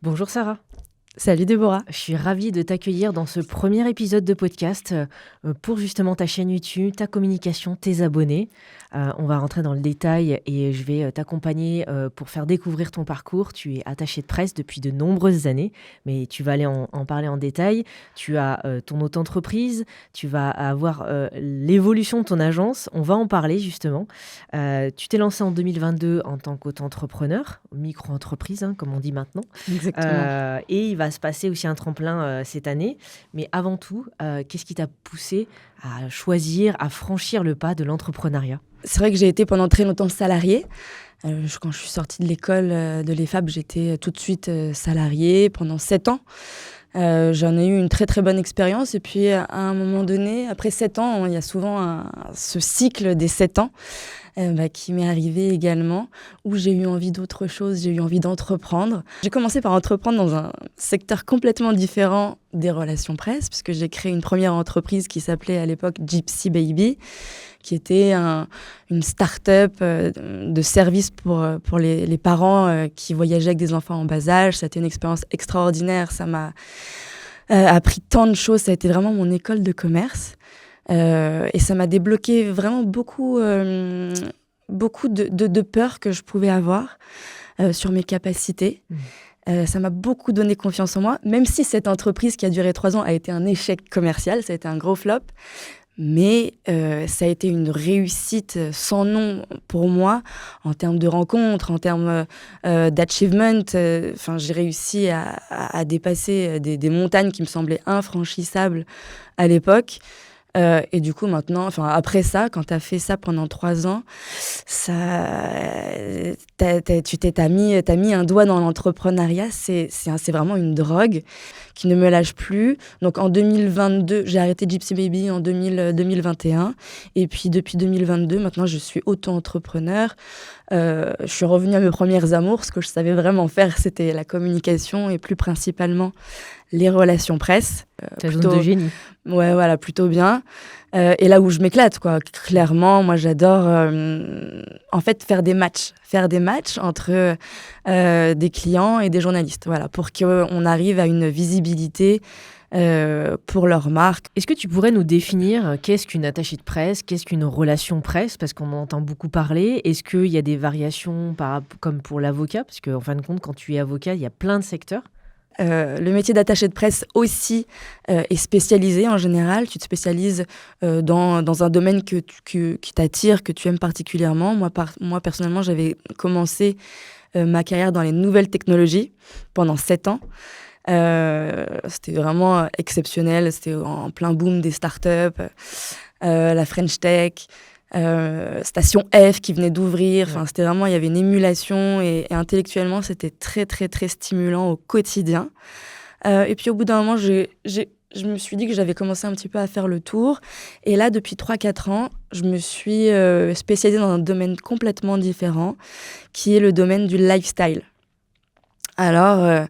Bonjour Sarah, Salut Déborah. je suis ravie de t'accueillir dans ce premier épisode de podcast pour justement ta chaîne YouTube, ta communication, tes abonnés. On va rentrer dans le détail et je vais t'accompagner pour faire découvrir ton parcours. Tu es attachée de presse depuis de nombreuses années, mais tu vas aller en parler en détail. Tu as ton auto-entreprise, tu vas avoir l'évolution de ton agence. On va en parler justement. Tu t'es lancée en 2022 en tant qu'auto-entrepreneur, micro-entreprise comme on dit maintenant. Exactement. Et il va se passer aussi un tremplin cette année. Mais avant tout, qu'est-ce qui t'a poussé à choisir, à franchir le pas de l'entrepreneuriat? C'est vrai que j'ai été pendant très longtemps salariée. Quand je suis sortie de l'école de l'EFAP, j'étais tout de suite salariée pendant 7 ans. J'en ai eu une très très bonne expérience. Et puis à un moment donné, après 7 ans, il y a souvent ce cycle des 7 ans qui m'est arrivé également, où j'ai eu envie d'autre chose, j'ai eu envie d'entreprendre. J'ai commencé par entreprendre dans un secteur complètement différent des relations presse, puisque j'ai créé une première entreprise qui s'appelait à l'époque Gypsy Baby, qui était une start-up de service pour les parents qui voyageaient avec des enfants en bas âge. Ça a été une expérience extraordinaire, ça m'a appris tant de choses, ça a été vraiment mon école de commerce. Et ça m'a débloqué vraiment beaucoup de peurs que je pouvais avoir sur mes capacités. Ça m'a beaucoup donné confiance en moi, même si cette entreprise qui a duré 3 ans a été un échec commercial, ça a été un gros flop. Mais ça a été une réussite sans nom pour moi en termes de rencontres, en termes d'achievement. J'ai réussi à dépasser des montagnes qui me semblaient infranchissables à l'époque. Et du coup, maintenant, après ça, quand tu as fait ça pendant 3 ans, t'as mis un doigt dans l'entrepreneuriat. C'est vraiment une drogue qui ne me lâche plus. Donc en 2022, j'ai arrêté Gypsy Baby en 2021. Et puis depuis 2022, maintenant, je suis auto-entrepreneur. Je suis revenue à mes premières amours. Ce que je savais vraiment faire, c'était la communication et plus principalement les relations presse. Ta zone de génie. Ouais, voilà, plutôt bien. Et là où je m'éclate, quoi. Clairement, moi, j'adore en fait faire des matchs entre des clients et des journalistes, voilà, pour qu'on arrive à une visibilité pour leur marque. Est-ce que tu pourrais nous définir qu'est-ce qu'une attachée de presse, qu'est-ce qu'une relation presse, parce qu'on en entend beaucoup parler. Est-ce qu'il y a des variations comme pour l'avocat, parce qu'en fin de compte, quand tu es avocat, il y a plein de secteurs. Le métier d'attaché de presse aussi est spécialisé en général. Tu te spécialises dans un domaine qui t'attire, que tu aimes particulièrement. Moi personnellement, j'avais commencé ma carrière dans les nouvelles technologies pendant 7 ans. C'était vraiment exceptionnel. C'était en plein boom des startups, la French Tech. Station F qui venait d'ouvrir, c'était vraiment, il y avait une émulation et intellectuellement c'était très très très stimulant au quotidien. Et puis au bout d'un moment, je me suis dit que j'avais commencé un petit peu à faire le tour. Et là, depuis 3-4 ans, je me suis spécialisée dans un domaine complètement différent, qui est le domaine du lifestyle. Alors,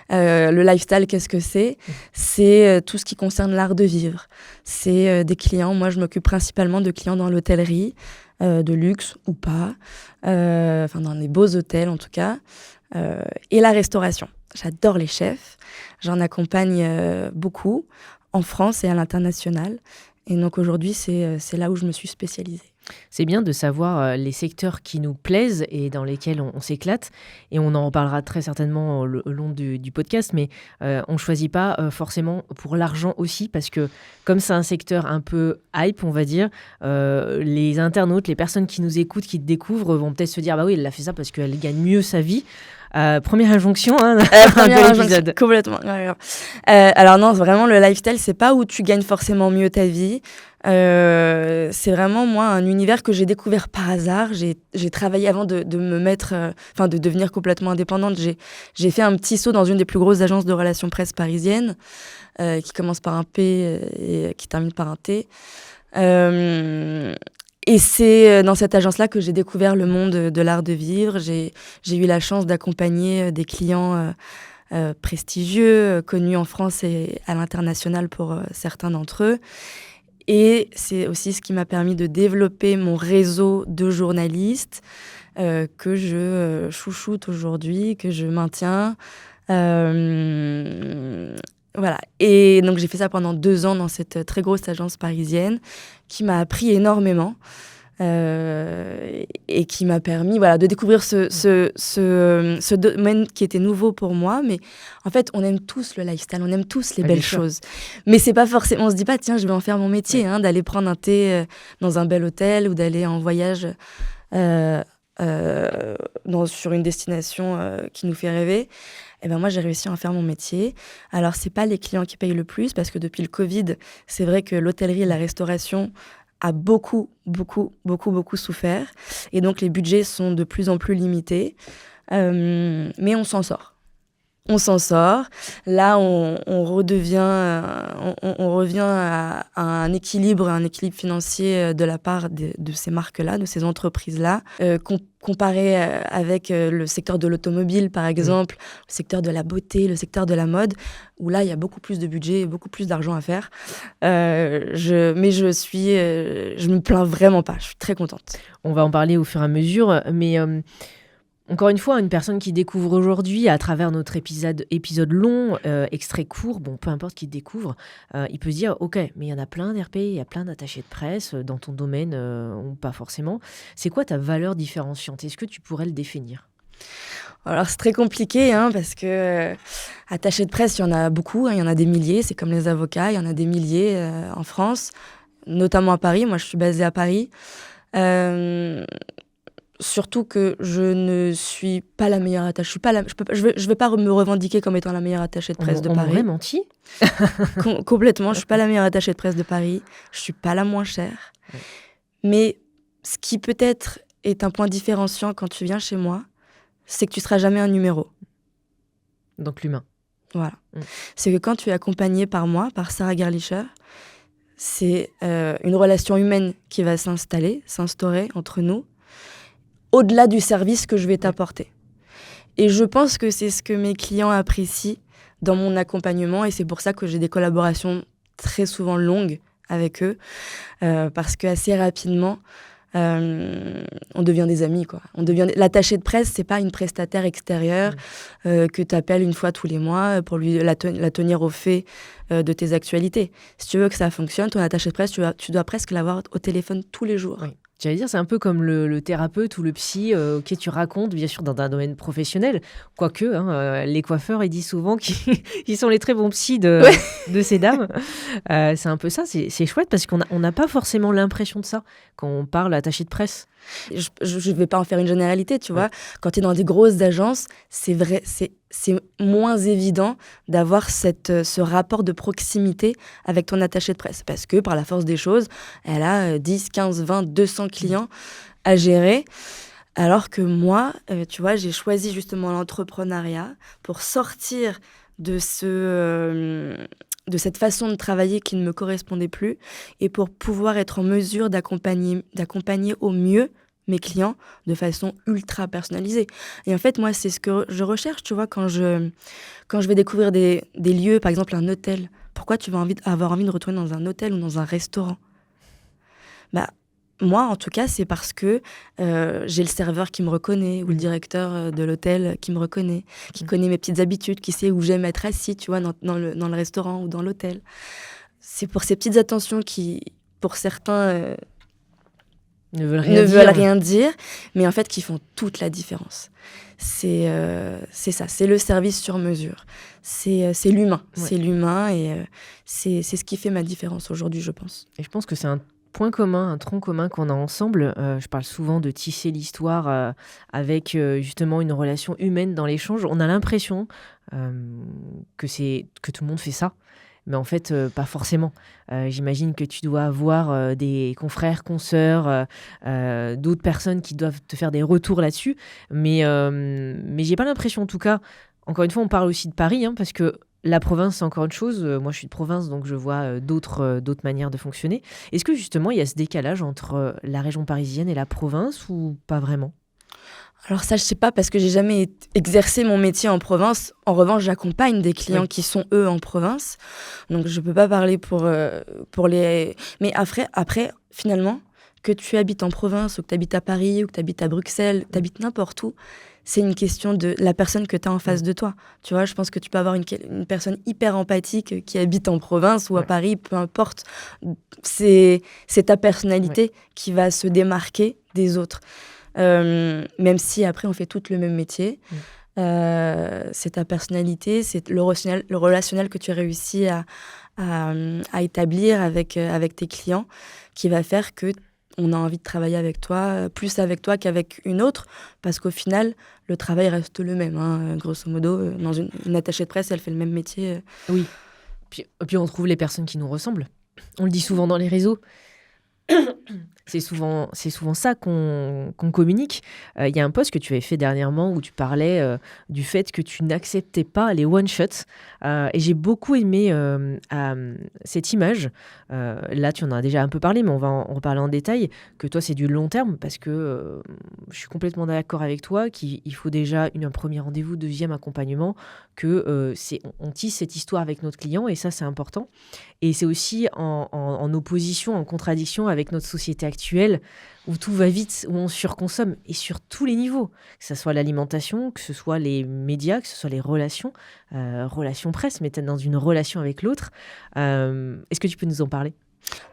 le lifestyle, qu'est-ce que c'est ? C'est tout ce qui concerne l'art de vivre. C'est des clients, moi je m'occupe principalement de clients dans l'hôtellerie, de luxe ou pas, dans des beaux hôtels en tout cas, et la restauration. J'adore les chefs, j'en accompagne beaucoup en France et à l'international. Et donc aujourd'hui, c'est là où je me suis spécialisée. C'est bien de savoir les secteurs qui nous plaisent et dans lesquels on s'éclate. Et on en reparlera très certainement au long du podcast, mais on ne choisit pas forcément pour l'argent aussi, parce que comme c'est un secteur un peu hype, on va dire, les internautes, les personnes qui nous écoutent, qui te découvrent, vont peut-être se dire « bah oui, elle a fait ça parce qu'elle gagne mieux sa vie ». Première injonction, première injonction, complètement. Alors non, vraiment le lifestyle, c'est pas où tu gagnes forcément mieux ta vie. C'est vraiment moi un univers que j'ai découvert par hasard. J'ai travaillé avant de me mettre, de devenir complètement indépendante. J'ai fait un petit saut dans une des plus grosses agences de relations presse parisiennes, qui commence par un P et qui termine par un T. Et c'est dans cette agence-là que j'ai découvert le monde de l'art de vivre. J'ai eu la chance d'accompagner des clients prestigieux, connus en France et à l'international pour certains d'entre eux. Et c'est aussi ce qui m'a permis de développer mon réseau de journalistes que je chouchoute aujourd'hui, que je maintiens. Voilà. Et donc, j'ai fait ça pendant 2 ans dans cette très grosse agence parisienne qui m'a appris énormément. Et qui m'a permis de découvrir ce domaine qui était nouveau pour moi. Mais en fait, on aime tous le lifestyle, on aime tous les belles choses. Mais c'est pas forcément, on se dit pas, tiens, je vais en faire mon métier, d'aller prendre un thé dans un bel hôtel ou d'aller en voyage sur une destination qui nous fait rêver. Et ben moi, j'ai réussi à en faire mon métier. Alors, c'est pas les clients qui payent le plus, parce que depuis le Covid, c'est vrai que l'hôtellerie et la restauration a beaucoup souffert. Et donc, les budgets sont de plus en plus limités. Mais on s'en sort. On s'en sort. Là, on revient à un équilibre financier de la part de ces marques-là, de ces entreprises-là. Comparé avec le secteur de l'automobile, par exemple, le secteur de la beauté, le secteur de la mode, où là, il y a beaucoup plus de budget et beaucoup plus d'argent à faire. Je me plains vraiment pas. Je suis très contente. On va en parler au fur et à mesure, mais... Encore une fois, une personne qui découvre aujourd'hui à travers notre épisode long, extrait court, peu importe qui découvre, il peut se dire « Ok, mais il y en a plein d'RP, il y a plein d'attachés de presse dans ton domaine ou pas forcément. » C'est quoi ta valeur différenciante ? Est-ce que tu pourrais le définir ? Alors, c'est très compliqué parce que attachés de presse, il y en a beaucoup, il y en a des milliers. C'est comme les avocats, il y en a des milliers en France, notamment à Paris. Moi, je suis basée à Paris. Surtout que je ne suis pas la meilleure attachée. Je vais pas me revendiquer comme étant la meilleure attachée de presse de Paris. On m'aurait menti. Complètement. Je suis pas la meilleure attachée de presse de Paris. Je suis pas la moins chère. Ouais. Mais ce qui peut-être est un point différenciant quand tu viens chez moi, c'est que tu seras jamais un numéro. Donc l'humain. Voilà. C'est que quand tu es accompagnée par moi, par Sarah Gerlicher, c'est une relation humaine qui va s'instaurer entre nous, au-delà du service que je vais t'apporter. Et je pense que c'est ce que mes clients apprécient dans mon accompagnement, et c'est pour ça que j'ai des collaborations très souvent longues avec eux, parce qu'assez rapidement, on devient des amis, quoi. L'attaché de presse, c'est pas une prestataire extérieure que tu appelles une fois tous les mois pour lui la tenir au fait de tes actualités. Si tu veux que ça fonctionne, ton attaché de presse, tu dois presque l'avoir au téléphone tous les jours. Oui. J'allais dire, c'est un peu comme le thérapeute ou le psy auquel tu racontes, bien sûr, dans un domaine professionnel. Quoique, les coiffeurs, ils disent souvent qu'ils sont les très bons psys de ces dames. C'est un peu ça, c'est chouette parce qu'on n'a pas forcément l'impression de ça quand on parle attaché de presse. Je vais pas en faire une généralité, tu vois. Quand tu es dans des grosses agences, c'est vrai, c'est moins évident d'avoir ce rapport de proximité avec ton attaché de presse. Parce que, par la force des choses, elle a 10, 15, 20, 200 clients à gérer. Alors que moi, tu vois, j'ai choisi justement l'entrepreneuriat pour sortir de cette façon de travailler qui ne me correspondait plus, et pour pouvoir être en mesure d'accompagner au mieux mes clients de façon ultra personnalisée. Et en fait, moi, c'est ce que je recherche, tu vois, quand je vais découvrir des lieux, par exemple un hôtel. Pourquoi tu vas avoir envie de retourner dans un hôtel ou dans un restaurant ? Moi, en tout cas, c'est parce que j'ai le serveur qui me reconnaît, ou le directeur de l'hôtel qui me reconnaît, qui connaît mes petites habitudes, qui sait où j'aime être assis, tu vois, dans le restaurant ou dans l'hôtel. C'est pour ces petites attentions qui, pour certains, ne veulent rien dire, mais en fait, qui font toute la différence. C'est ça, c'est le service sur mesure. C'est l'humain. Ouais. C'est l'humain, et c'est ce qui fait ma différence aujourd'hui, je pense. Et je pense que c'est un point commun, un tronc commun qu'on a ensemble. Je parle souvent de tisser l'histoire avec justement une relation humaine dans l'échange. On a l'impression que tout le monde fait ça, mais en fait, pas forcément. J'imagine que tu dois avoir des confrères, consoeurs, d'autres personnes qui doivent te faire des retours là-dessus, mais j'ai pas l'impression, en tout cas. Encore une fois, on parle aussi de Paris, parce que la province, c'est encore une chose. Moi, je suis de province, donc je vois d'autres manières de fonctionner. Est-ce que justement, il y a ce décalage entre la région parisienne et la province, ou pas vraiment ? Alors ça, je sais pas, parce que j'ai jamais exercé mon métier en province. En revanche, j'accompagne des clients qui sont, eux, en province. Donc, je peux pas parler pour les... Mais après, finalement, Que tu habites en province, ou que tu habites à Paris, ou que tu habites à Bruxelles, tu habites n'importe où, c'est une question de la personne que tu as en face de toi. Tu vois, je pense que tu peux avoir une personne hyper empathique qui habite en province ou à Paris, peu importe. C'est ta personnalité qui va se démarquer des autres. Même si après, on fait tous le même métier. C'est ta personnalité, c'est le relationnel que tu as réussi à établir avec tes clients qui va faire que on a envie de travailler avec toi, plus avec toi qu'avec une autre, parce qu'au final, le travail reste le même. Hein, grosso modo, dans une attachée de presse, elle fait le même métier. Oui. Puis on trouve les personnes qui nous ressemblent. On le dit souvent dans les réseaux. C'est souvent ça qu'on communique. Il y a un post que tu avais fait dernièrement où tu parlais du fait que tu n'acceptais pas les one-shots. Et j'ai beaucoup aimé cette image. Là, tu en as déjà un peu parlé, mais on va en reparler en détail. Que toi, c'est du long terme parce que je suis complètement d'accord avec toi qu'il faut déjà un premier rendez-vous, deuxième accompagnement, que on tisse cette histoire avec notre client et ça, c'est important. Et c'est aussi en opposition, en contradiction avec notre société actuelle où tout va vite, où on surconsomme et sur tous les niveaux, que ce soit l'alimentation, que ce soit les médias, que ce soit les relations presse, mais peut-être dans une relation avec l'autre. Est-ce que tu peux nous en parler ?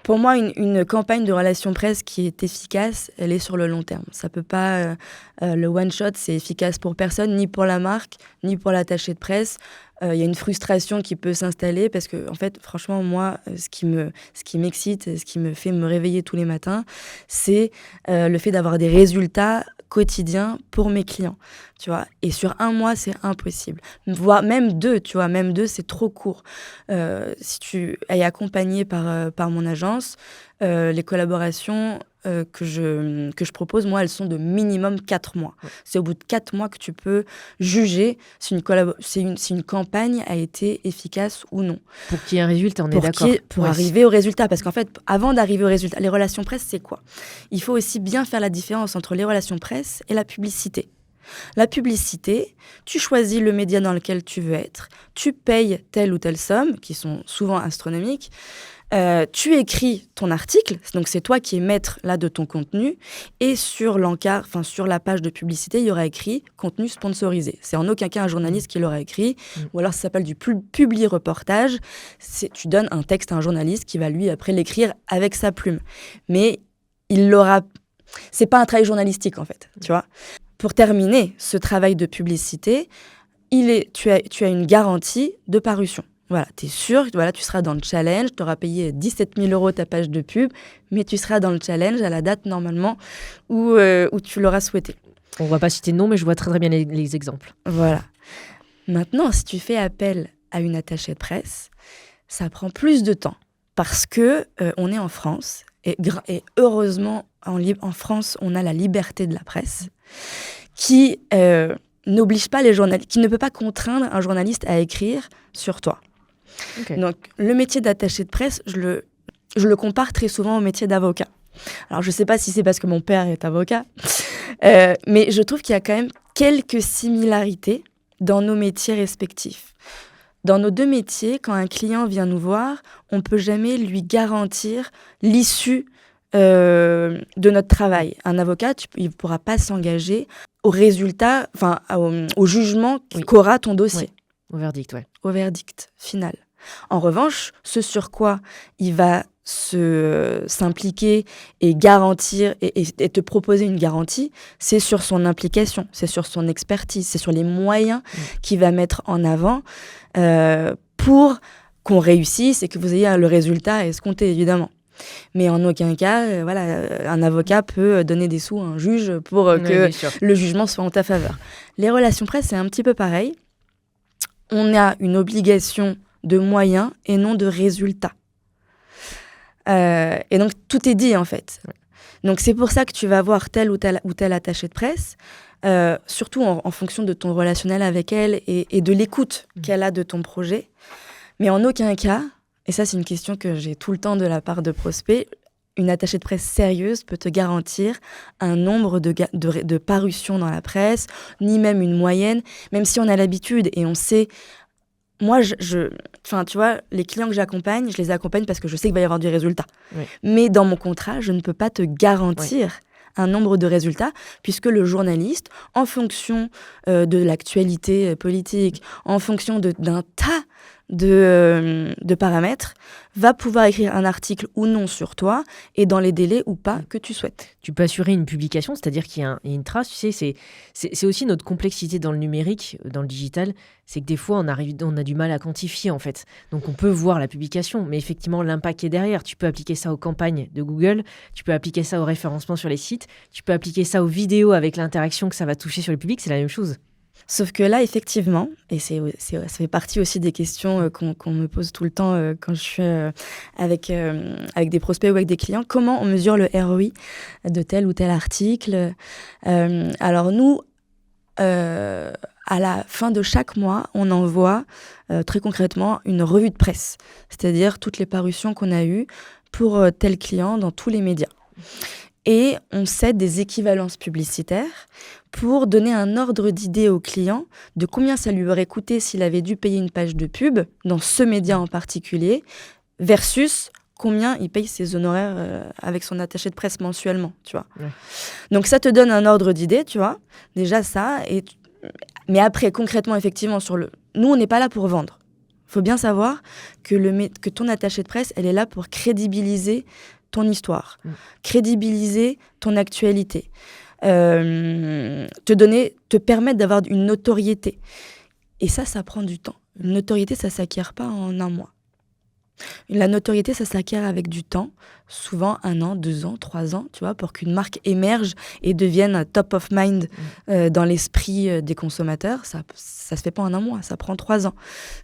Pour moi, une campagne de relations presse qui est efficace, elle est sur le long terme. Ça peut pas, le one shot, c'est efficace pour personne, ni pour la marque, ni pour l'attaché de presse. Il y a une frustration qui peut s'installer parce que, en fait, franchement, moi, ce qui m'excite, ce qui me fait me réveiller tous les matins, c'est le fait d'avoir des résultats quotidiens pour mes clients, tu vois. Et sur 1 mois, c'est impossible. Voire même 2, tu vois. Même 2, c'est trop court. Si tu es accompagné par mon agence, les collaborations que je propose, moi, elles sont de minimum 4 mois. Ouais. C'est au bout de 4 mois que tu peux juger si une campagne a été efficace ou non. Pour qu'il y ait un résultat, on est d'accord. Pour arriver au résultat. Parce qu'en fait, avant d'arriver au résultat, les relations presse, c'est quoi ? Il faut aussi bien faire la différence entre les relations presse et la publicité. La publicité, tu choisis le média dans lequel tu veux être, tu payes telle ou telle somme, qui sont souvent astronomiques, tu écris ton article, donc c'est toi qui es maître là de ton contenu, et sur l'encart, enfin sur la page de publicité, il y aura écrit contenu sponsorisé. C'est en aucun cas un journaliste qui l'aura écrit, ou alors ça s'appelle du publi-reportage. Tu donnes un texte à un journaliste qui va lui après l'écrire avec sa plume, mais il l'aura. C'est pas un travail journalistique en fait, tu vois. Pour terminer ce travail de publicité, tu as une garantie de parution. Voilà, tu es sûr, voilà, tu seras dans le challenge, tu auras payé 17 000 € ta page de pub, mais tu seras dans le challenge à la date normalement où tu l'auras souhaité. On ne va pas citer de nom, mais je vois très bien les exemples. Voilà. Maintenant, si tu fais appel à une attachée de presse, ça prend plus de temps parce que on est en France et heureusement en France, on a la liberté de la presse qui n'oblige pas les journalistes, qui ne peut pas contraindre un journaliste à écrire sur toi. Okay. Donc, le métier d'attaché de presse, je le compare très souvent au métier d'avocat. Alors, je ne sais pas si c'est parce que mon père est avocat, mais je trouve qu'il y a quand même quelques similarités dans nos métiers respectifs. Dans nos 2 métiers, quand un client vient nous voir, on ne peut jamais lui garantir l'issue de notre travail. Un avocat, il ne pourra pas s'engager au résultat, enfin au jugement qu'aura ton dossier. Oui. Au verdict, ouais. Au verdict final. En revanche, ce sur quoi il va s'impliquer et garantir et te proposer une garantie, c'est sur son implication, c'est sur son expertise, c'est sur les moyens qu'il va mettre en avant pour qu'on réussisse et que vous ayez le résultat escompté, évidemment. Mais en aucun cas, un avocat peut donner des sous à un juge pour que le jugement soit en ta faveur. Les relations presse, c'est un petit peu pareil. On a une obligation de moyens et non de résultats. Et donc, tout est dit, en fait. Ouais. Donc, c'est pour ça que tu vas voir tel ou tel attaché de presse, surtout en fonction de ton relationnel avec elle et de l'écoute qu'elle a de ton projet. Mais en aucun cas, et ça, c'est une question que j'ai tout le temps de la part de prospects, une attachée de presse sérieuse peut te garantir un nombre de parutions dans la presse, ni même une moyenne, même si on a l'habitude et on sait moi, enfin, tu vois, les clients que j'accompagne, je les accompagne parce que je sais qu'il va y avoir du résultat. Oui. Mais dans mon contrat, je ne peux pas te garantir un nombre de résultats, puisque le journaliste, en fonction de l'actualité politique, en fonction d'un tas de paramètres, va pouvoir écrire un article ou non sur toi et dans les délais ou pas que tu souhaites. Tu peux assurer une publication, c'est-à-dire qu'il y a une trace. Tu sais, c'est aussi notre complexité dans le numérique, dans le digital, c'est que des fois, on a du mal à quantifier, en fait. Donc, on peut voir la publication, mais effectivement, l'impact qui est derrière. Tu peux appliquer ça aux campagnes de Google, tu peux appliquer ça au référencement sur les sites, tu peux appliquer ça aux vidéos avec l'interaction que ça va toucher sur le public, c'est la même chose. Sauf que là, effectivement, et ça fait partie aussi des questions qu'on me pose tout le temps quand je suis avec des prospects ou avec des clients, comment on mesure le ROI de tel ou tel article. Alors nous, à la fin de chaque mois, on envoie très concrètement une revue de presse, c'est-à-dire toutes les parutions qu'on a eues pour tel client dans tous les médias. Et on cède des équivalences publicitaires pour donner un ordre d'idée au client de combien ça lui aurait coûté s'il avait dû payer une page de pub dans ce média en particulier, versus combien il paye ses honoraires avec son attaché de presse mensuellement, tu vois. Ouais. Donc ça te donne un ordre d'idée, tu vois, déjà ça. Mais après, concrètement, effectivement, nous, on n'est pas là pour vendre. Il faut bien savoir que ton attachée de presse, elle est là pour crédibiliser ton histoire, crédibiliser ton actualité, te permettre d'avoir une notoriété. Et ça prend du temps. Une notoriété, ça ne s'acquiert pas en un mois. La notoriété, ça s'acquiert avec du temps, souvent 1 an, 2 ans, 3 ans, tu vois, pour qu'une marque émerge et devienne top of mind dans l'esprit des consommateurs. Ça se fait pas en 1 mois, ça prend 3 ans.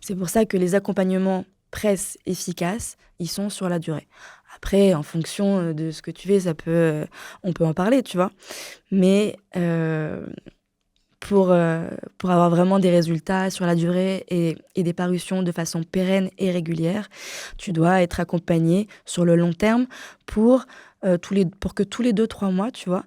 C'est pour ça que les accompagnements presse efficaces, ils sont sur la durée. Après, en fonction de ce que tu fais, on peut en parler, tu vois. Mais pour avoir vraiment des résultats sur la durée et des parutions de façon pérenne et régulière, tu dois être accompagné sur le long terme pour que tous les 2-3 mois, tu vois,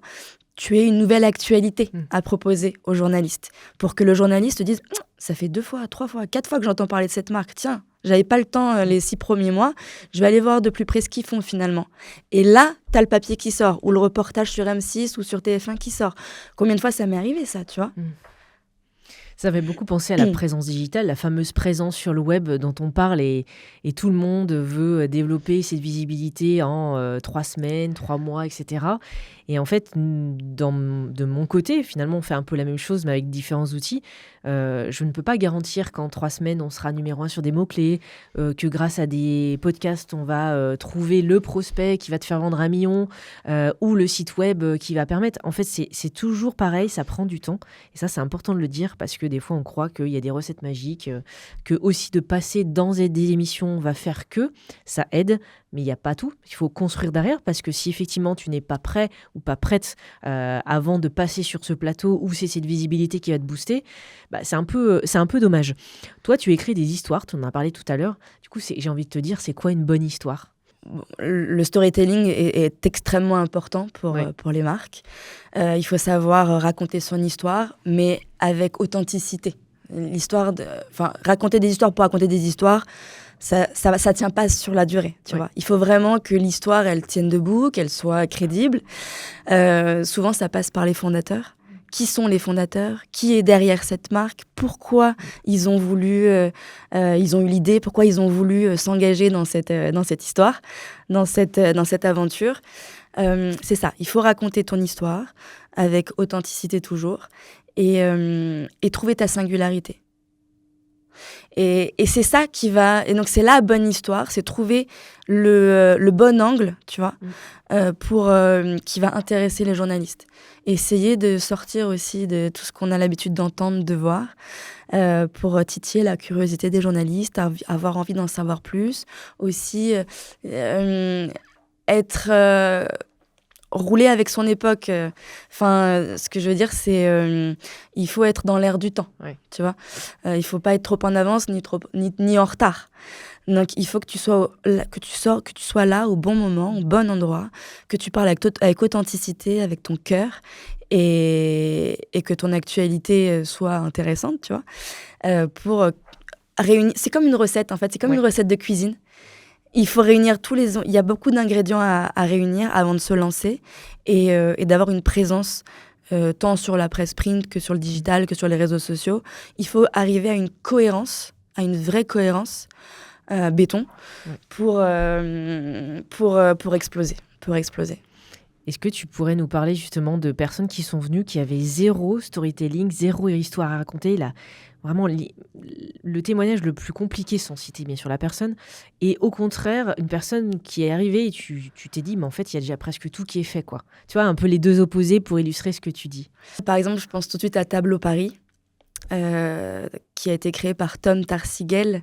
tu aies une nouvelle actualité à proposer aux journalistes. Pour que le journaliste te dise « ça fait 2 fois, 3 fois, 4 fois que j'entends parler de cette marque. Tiens, j'avais pas le temps les 6 premiers mois. Je vais aller voir de plus près ce qu'ils font finalement. » Et là, tu as le papier qui sort ou le reportage sur M6 ou sur TF1 qui sort. Combien de fois ça m'est arrivé, ça, tu vois ? Ça fait beaucoup penser à la présence digitale, la fameuse présence sur le web dont on parle et tout le monde veut développer cette visibilité en 3 semaines, 3 mois, etc. Et en fait, de mon côté, finalement, on fait un peu la même chose, mais avec différents outils. Je ne peux pas garantir qu'en 3 semaines, on sera numéro 1 sur des mots-clés, que grâce à des podcasts, on va trouver le prospect qui va te faire vendre 1 million ou le site web qui va permettre. En fait, c'est toujours pareil, ça prend du temps. Et ça, c'est important de le dire parce que des fois, on croit qu'il y a des recettes magiques, que aussi de passer dans des émissions va faire que ça aide. Mais il n'y a pas tout. Il faut construire derrière parce que si effectivement tu n'es pas prêt ou pas prête avant de passer sur ce plateau où c'est cette visibilité qui va te booster, bah, c'est un peu dommage. Toi, tu écris des histoires, tu en as parlé tout à l'heure. Du coup, j'ai envie de te dire, c'est quoi une bonne histoire ? Le storytelling est extrêmement important pour les marques. Il faut savoir raconter son histoire, mais avec authenticité. Raconter des histoires pour raconter des histoires, ça tient pas sur la durée, tu vois. Il faut vraiment que l'histoire, elle tienne debout, qu'elle soit crédible. Souvent, ça passe par les fondateurs. Qui sont les fondateurs ? Qui est derrière cette marque ? Pourquoi ils ont voulu, ils ont eu l'idée ? Pourquoi ils ont voulu s'engager dans cette histoire, dans cette aventure ? C'est ça. Il faut raconter ton histoire avec authenticité toujours et trouver ta singularité. Et c'est ça qui va... Et donc, c'est la bonne histoire, c'est trouver le bon angle, tu vois, qui va intéresser les journalistes. Essayer de sortir aussi de tout ce qu'on a l'habitude d'entendre, de voir, pour titiller la curiosité des journalistes, avoir envie d'en savoir plus. Aussi, être... rouler avec son époque. Ce que je veux dire, c'est il faut être dans l'air du temps, tu vois. Il faut pas être trop en avance ni en retard. Donc il faut que tu sois là au bon moment, au bon endroit, que tu parles avec authenticité, avec ton cœur et que ton actualité soit intéressante, tu vois, pour réunir. C'est comme une recette, en fait. C'est comme une recette de cuisine. Il faut réunir il y a beaucoup d'ingrédients à réunir avant de se lancer et d'avoir une présence tant sur la presse print que sur le digital, que sur les réseaux sociaux. Il faut arriver à une cohérence, à une vraie cohérence béton pour exploser. Est-ce que tu pourrais nous parler justement de personnes qui sont venues, qui avaient zéro storytelling, zéro histoire à raconter, vraiment le témoignage le plus compliqué, sans citer bien sûr la personne, et au contraire, une personne qui est arrivée et tu t'es dit, mais en fait, il y a déjà presque tout qui est fait, quoi. Tu vois, un peu les deux opposés pour illustrer ce que tu dis. Par exemple, je pense tout de suite à Tableau Paris, qui a été créé par Tom Tarsigel,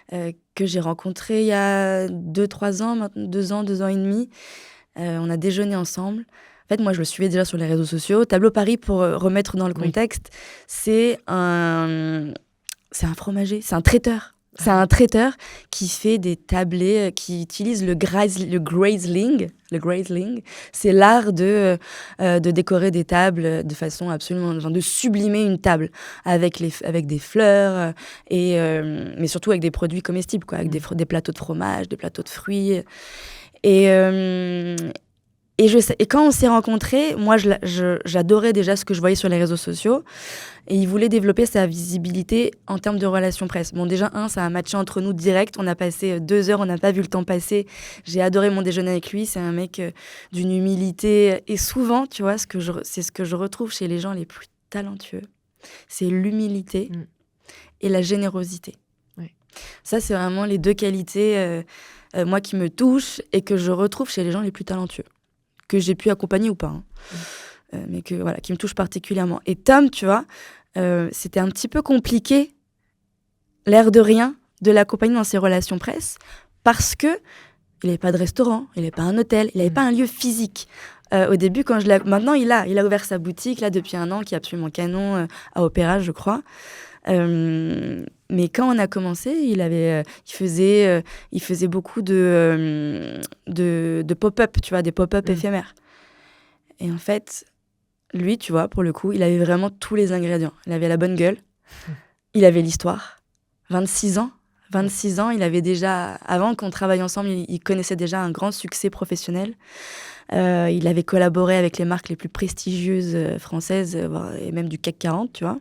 que j'ai rencontré il y a 2-3 ans, 2 ans et demi. On a déjeuné ensemble. En fait, moi, je le suivais déjà sur les réseaux sociaux. Tableau Paris, pour remettre dans le contexte, c'est un fromager, c'est un traiteur. C'est un traiteur qui fait des tablés, qui utilise le glazing. Le glazing, c'est l'art de décorer des tables de façon absolument, de sublimer une table avec des fleurs mais surtout avec des produits comestibles, quoi, avec des plateaux de fromage, des plateaux de fruits. Et quand on s'est rencontrés, moi, j'adorais déjà ce que je voyais sur les réseaux sociaux. Et il voulait développer sa visibilité en termes de relations presse. Bon, déjà, ça a matché entre nous direct. On a passé 2 heures, on n'a pas vu le temps passer. J'ai adoré mon déjeuner avec lui. C'est un mec d'une humilité. Et souvent, tu vois, c'est ce que je retrouve chez les gens les plus talentueux. C'est l'humilité et la générosité. Ouais. Ça, c'est vraiment les 2 qualités, moi, qui me touchent et que je retrouve chez les gens les plus talentueux. Que j'ai pu accompagner ou pas, mais qui me touche particulièrement. Et Tom, tu vois, c'était un petit peu compliqué, l'air de rien, de l'accompagner dans ses relations presse, parce que il n'avait pas de restaurant, il n'avait pas un hôtel, il n'avait pas un lieu physique. Au début, maintenant, il a ouvert sa boutique là depuis 1 an, qui est absolument canon, à Opéra, je crois. Mais quand on a commencé, il faisait beaucoup de pop-up, tu vois, des pop-up éphémères. Et en fait, lui, tu vois, pour le coup, il avait vraiment tous les ingrédients. Il avait la bonne gueule, il avait l'histoire. 26 ans, il avait déjà, avant qu'on travaille ensemble, il connaissait déjà un grand succès professionnel. Il avait collaboré avec les marques les plus prestigieuses françaises, et même du CAC 40, tu vois.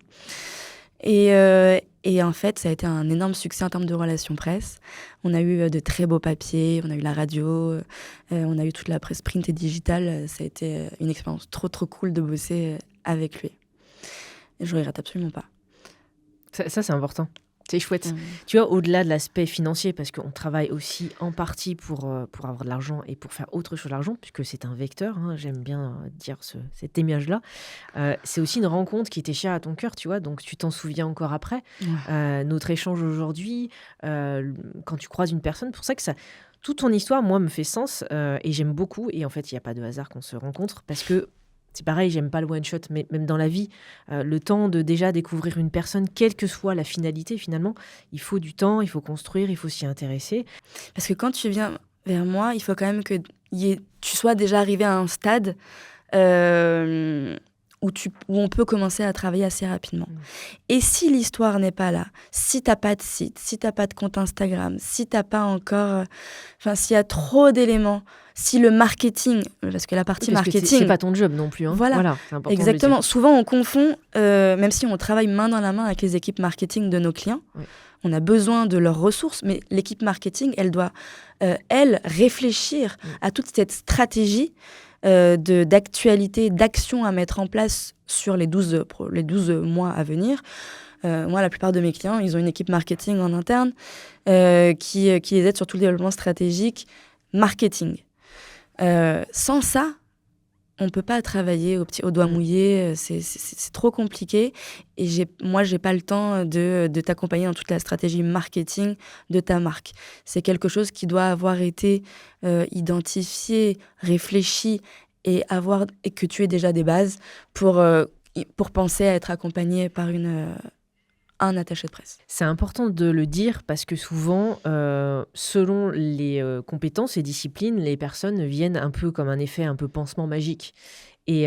Et en fait, ça a été un énorme succès en termes de relations presse. On a eu de très beaux papiers, on a eu la radio, on a eu toute la presse print et digitale. Ça a été une expérience trop, trop cool de bosser avec lui. Et je ne regrette absolument pas. Ça, c'est important. C'est chouette. Tu vois, au-delà de l'aspect financier, parce qu'on travaille aussi en partie pour avoir de l'argent et pour faire autre chose de l'argent, puisque c'est un vecteur, j'aime bien dire cette image-là. C'est aussi une rencontre qui était chère à ton cœur, tu vois, donc tu t'en souviens encore après. Notre échange aujourd'hui, quand tu croises une personne, pour ça que toute ton histoire, moi, me fait sens et j'aime beaucoup. Et en fait, il n'y a pas de hasard qu'on se rencontre, parce que c'est pareil, j'aime pas le one-shot, mais même dans la vie, le temps de déjà découvrir une personne, quelle que soit la finalité finalement, il faut du temps, il faut construire, il faut s'y intéresser. Parce que quand tu viens vers moi, il faut quand même que tu sois déjà arrivé à un stade où on peut commencer à travailler assez rapidement. Et si l'histoire n'est pas là, si t'as pas de site, si t'as pas de compte Instagram, si t'as pas encore... s'il y a trop d'éléments, si le marketing... Parce que la partie marketing... C'est pas ton job non plus. Voilà, c'est important. Exactement. Souvent, on confond, même si on travaille main dans la main avec les équipes marketing de nos clients, on a besoin de leurs ressources, mais l'équipe marketing, elle doit, réfléchir à toute cette stratégie d'actualité, d'action à mettre en place sur les 12 mois à venir. Moi, la plupart de mes clients, ils ont une équipe marketing en interne qui les aide sur tout le développement stratégique marketing. Sans ça, on ne peut pas travailler au doigt mouillé, c'est trop compliqué. Et moi, je n'ai pas le temps de t'accompagner dans toute la stratégie marketing de ta marque. C'est quelque chose qui doit avoir été identifié, réfléchi et que tu aies déjà des bases pour penser à être accompagné par un attaché de presse. C'est important de le dire parce que souvent, selon les compétences et disciplines, les personnes viennent un peu comme un effet un peu pansement magique. Et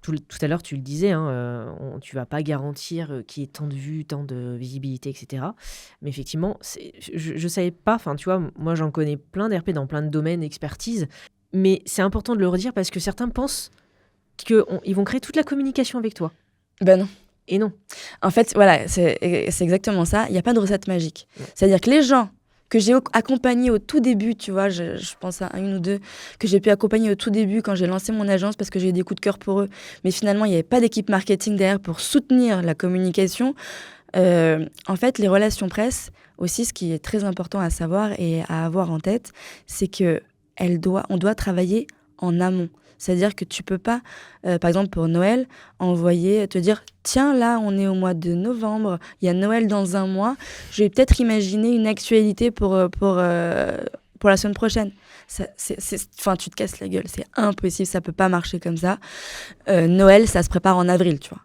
tout à l'heure, tu le disais, hein, tu vas pas garantir qu'il y ait tant de vues, tant de visibilité, etc. Mais effectivement, je savais pas, enfin, tu vois, moi j'en connais plein d'RP dans plein de domaines, d'expertise, mais c'est important de le redire parce que certains pensent qu'ils vont créer toute la communication avec toi. Ben non. Et non. En fait, voilà, c'est exactement ça. Il n'y a pas de recette magique. Ouais. C'est-à-dire que les gens que j'ai accompagnés au tout début, tu vois, je pense à une ou deux que j'ai pu accompagner au tout début quand j'ai lancé mon agence parce que j'ai eu des coups de cœur pour eux. Mais finalement, il n'y avait pas d'équipe marketing derrière pour soutenir la communication. En fait, les relations presse, aussi, ce qui est très important à savoir et à avoir en tête, c'est qu'on doit travailler en amont. C'est-à-dire que tu peux pas, par exemple pour Noël, te dire « Tiens, là, on est au mois de novembre, il y a Noël dans un mois, je vais peut-être imaginer une actualité pour la semaine prochaine. » Enfin, tu te casses la gueule, c'est impossible, ça peut pas marcher comme ça. Noël, ça se prépare en avril, tu vois.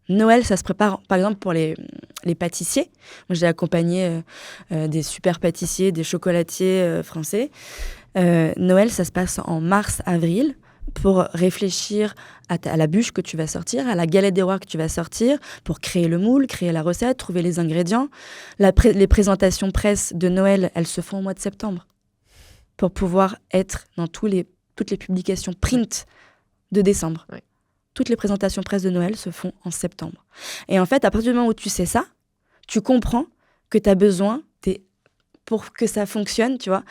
Noël, ça se prépare, par exemple, pour les pâtissiers. Moi, j'ai accompagné des super pâtissiers, des chocolatiers français. Noël, ça se passe en mars-avril pour réfléchir à la bûche que tu vas sortir, à la galette des rois que tu vas sortir, pour créer le moule, créer la recette, trouver les ingrédients. Les présentations presse de Noël, elles se font au mois de septembre pour pouvoir être dans toutes les publications print de décembre. Ouais. Toutes les présentations presse de Noël se font en septembre. Et en fait, à partir du moment où tu sais ça, tu comprends que tu as besoin, pour que ça fonctionne, tu vois,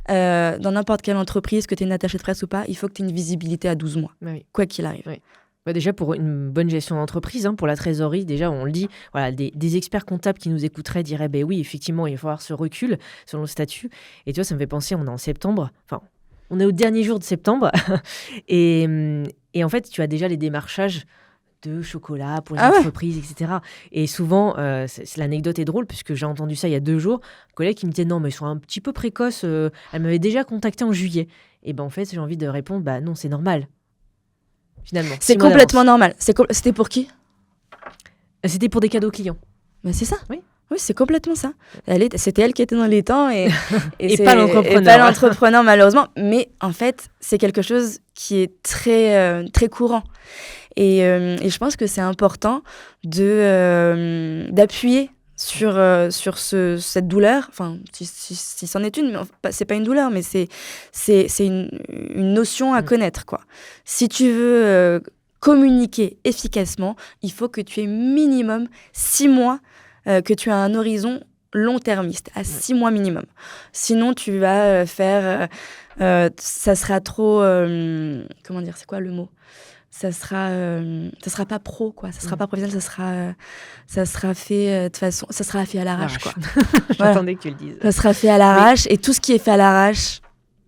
dans n'importe quelle entreprise, que tu aies une attachée de presse ou pas, il faut que tu aies une visibilité à 12 mois, oui. Quoi qu'il arrive. Oui. Bah déjà, pour une bonne gestion d'entreprise, hein, pour la trésorerie, déjà, on le dit, voilà, des experts comptables qui nous écouteraient diraient, ben oui, effectivement, il va falloir ce recul selon le statut. Et tu vois, ça me fait penser, on est en septembre, enfin, on est au dernier jour de septembre, et en fait, tu as déjà les démarchages de chocolat pour les entreprises, etc. Et souvent, l'anecdote est drôle, puisque j'ai entendu ça il y a 2 jours, un collègue qui me disait « Non, mais ils sont un petit peu précoces, elle m'avait déjà contacté en juillet. » Et ben en fait, j'ai envie de répondre « Bah non, c'est normal. » Finalement. C'est complètement normal. C'était pour qui ? C'était pour des cadeaux clients. Bah c'est ça. Oui. Oui, c'est complètement ça. C'était elle qui était dans les temps et pas l'entrepreneur. Et pas l'entrepreneur, malheureusement. Mais en fait, c'est quelque chose qui est très, très courant. Et je pense que c'est important d'appuyer sur cette douleur. Enfin, si c'en est une, mais c'est pas une douleur, mais c'est une notion à connaître, quoi. Si tu veux communiquer efficacement, il faut que tu aies minimum 6 mois, que tu as un horizon long-termiste, à 6 mois minimum. Sinon, tu vas faire... ça sera trop... comment dire, c'est quoi le mot ? Ça sera pas pro, quoi. Ça sera pas professionnel, ça sera fait de façon... Ça sera fait à l'arrache, quoi. J'attendais que tu le dises. Ça sera fait à l'arrache, et tout ce qui est fait à l'arrache,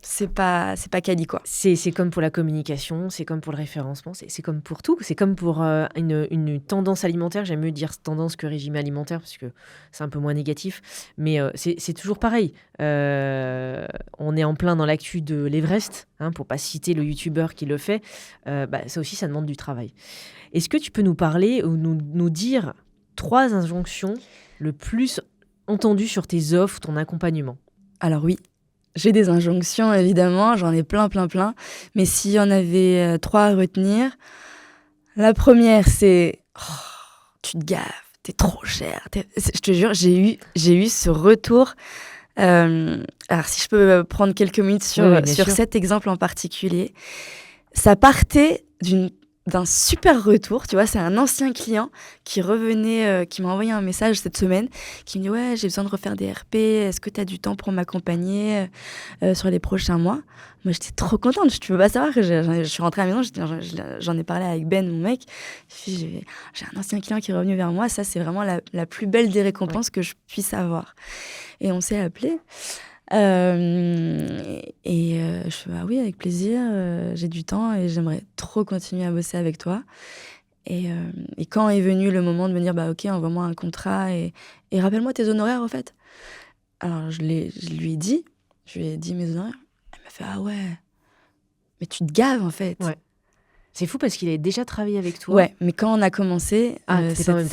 c'est pas quali, quoi. C'est comme pour la communication, c'est comme pour le référencement, c'est comme pour tout. C'est comme pour une tendance alimentaire. J'aime mieux dire tendance que régime alimentaire parce que c'est un peu moins négatif. Mais c'est toujours pareil. On est en plein dans l'actu de l'Everest, hein, pour pas citer le youtubeur qui le fait. Ça aussi, ça demande du travail. Est-ce que tu peux nous parler ou nous dire 3 injonctions le plus entendues sur tes offres, ton accompagnement ? Alors oui. J'ai des injonctions, évidemment, j'en ai plein. Mais s'il y en avait 3 à retenir, la première, c'est tu te gaves, t'es trop cher. Je te jure, j'ai eu ce retour. Alors, si je peux prendre quelques minutes sur cet exemple en particulier, ça partait d'un super retour, tu vois, c'est un ancien client qui revenait, qui m'a envoyé un message cette semaine, qui me dit « Ouais, j'ai besoin de refaire des RP, est-ce que tu as du temps pour m'accompagner sur les prochains mois ?» Moi, j'étais trop contente, tu peux pas savoir que je suis rentrée à la maison, j'en ai parlé avec Ben, mon mec, j'ai un ancien client qui est revenu vers moi, ça c'est vraiment la plus belle des récompenses que je puisse avoir. Et on s'est appelé. Je fais oui, avec plaisir, j'ai du temps et j'aimerais trop continuer à bosser avec toi. Et quand est venu le moment de me dire ok, envoie-moi un contrat et rappelle-moi tes honoraires en fait. Alors je lui ai dit mes honoraires. Elle m'a fait ouais, mais tu te gaves en fait. Ouais. C'est fou parce qu'il avait déjà travaillé avec toi. Ouais, mais quand on a commencé,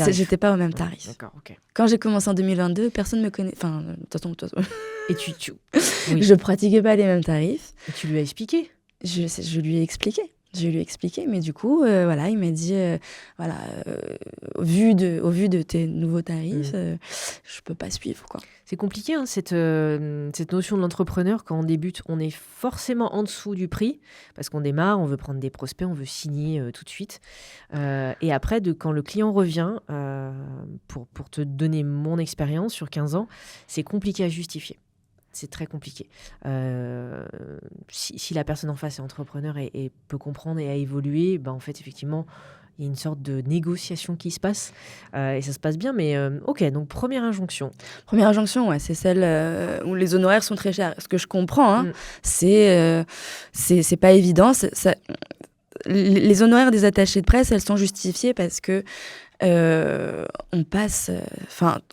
j'étais pas au même tarif. D'accord, ok. Quand j'ai commencé en 2022, personne me connaît. Enfin, de toute façon. Et oui. Je pratiquais pas les mêmes tarifs. Et tu lui as expliqué ? Je lui ai expliqué. Je lui ai expliqué, mais du coup, voilà, il m'a dit, voilà, au vu de tes nouveaux tarifs, je peux pas suivre, quoi. C'est compliqué, hein, cette notion de l'entrepreneur. Quand on débute, on est forcément en dessous du prix parce qu'on démarre, on veut prendre des prospects, on veut signer tout de suite. Et après, quand le client revient, pour te donner mon expérience sur 15 ans, c'est compliqué à justifier. C'est très compliqué. Si la personne en face est entrepreneur et peut comprendre et a évolué, en fait, effectivement, il y a une sorte de négociation qui se passe et ça se passe bien. Mais ok, donc première injonction. Première injonction, ouais, c'est celle où les honoraires sont très chers. Ce que je comprends, hein, c'est pas évident. Les honoraires des attachés de presse, elles sont justifiées parce que on passe,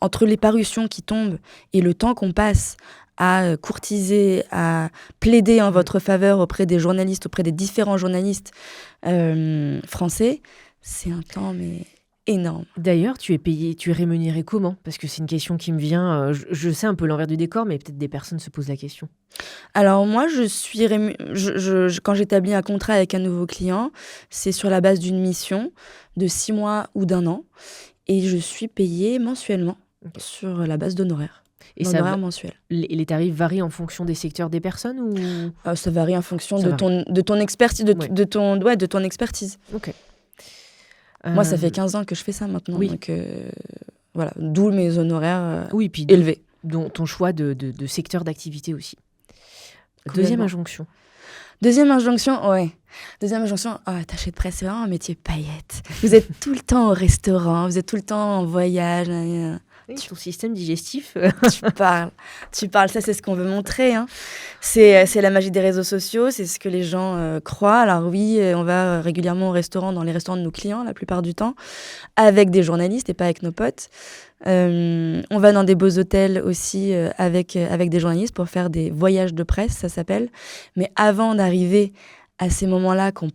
entre les parutions qui tombent et le temps qu'on passe à courtiser, à plaider en votre faveur auprès des journalistes, auprès des différents journalistes français, c'est un temps mais énorme. D'ailleurs, tu es rémunéré comment? Parce que c'est une question qui me vient. Je sais un peu l'envers du décor, mais peut-être des personnes se posent la question. Alors moi, quand j'établis un contrat avec un nouveau client, c'est sur la base d'une mission de 6 mois ou d'1 an, et je suis payée mensuellement sur la base d'honoraires. Et mensuel. Les tarifs varient en fonction des secteurs des personnes ou... Ça varie en fonction de ton expertise, de ton expertise. Ok. Moi, ça fait 15 ans que je fais ça maintenant. Oui. Donc, voilà, d'où mes honoraires puis élevés. Dont ton choix de secteur d'activité aussi. Deuxième injonction, attaché de presse, c'est vraiment un métier paillette. Vous êtes tout le temps au restaurant, vous êtes tout le temps en voyage. Oui, ton système digestif. Tu parles, ça c'est ce qu'on veut montrer. Hein. C'est la magie des réseaux sociaux, c'est ce que les gens croient. Alors oui, on va régulièrement au restaurant, dans les restaurants de nos clients la plupart du temps, avec des journalistes et pas avec nos potes. On va dans des beaux hôtels aussi avec des journalistes pour faire des voyages de presse, ça s'appelle. Mais avant d'arriver à ces moments-là qu'on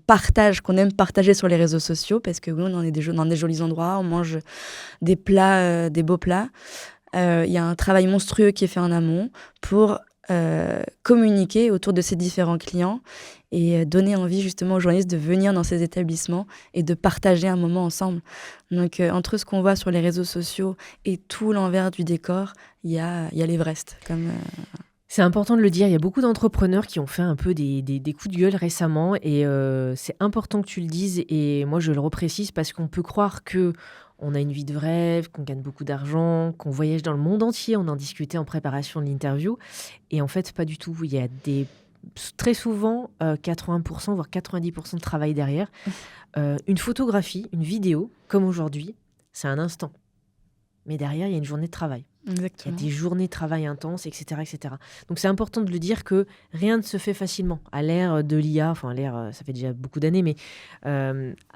aime partager sur les réseaux sociaux, parce que oui, on est dans des jolis endroits, on mange des plats, des beaux plats. Il y a un travail monstrueux qui est fait en amont pour communiquer autour de ces différents clients et donner envie justement aux journalistes de venir dans ces établissements et de partager un moment ensemble. Donc entre ce qu'on voit sur les réseaux sociaux et tout l'envers du décor, il y a l'Everest. C'est important de le dire, il y a beaucoup d'entrepreneurs qui ont fait un peu des coups de gueule récemment et c'est important que tu le dises et moi je le reprécise parce qu'on peut croire qu'on a une vie de rêve, qu'on gagne beaucoup d'argent, qu'on voyage dans le monde entier, on en discutait en préparation de l'interview et en fait pas du tout, il y a très souvent 80% voire 90% de travail derrière. Une photographie, une vidéo comme aujourd'hui, c'est un instant. Mais derrière, il y a une journée de travail. Exactement. Il y a des journées de travail intenses, etc., etc. Donc, c'est important de le dire que rien ne se fait facilement. À l'ère de l'IA, ça fait déjà beaucoup d'années, mais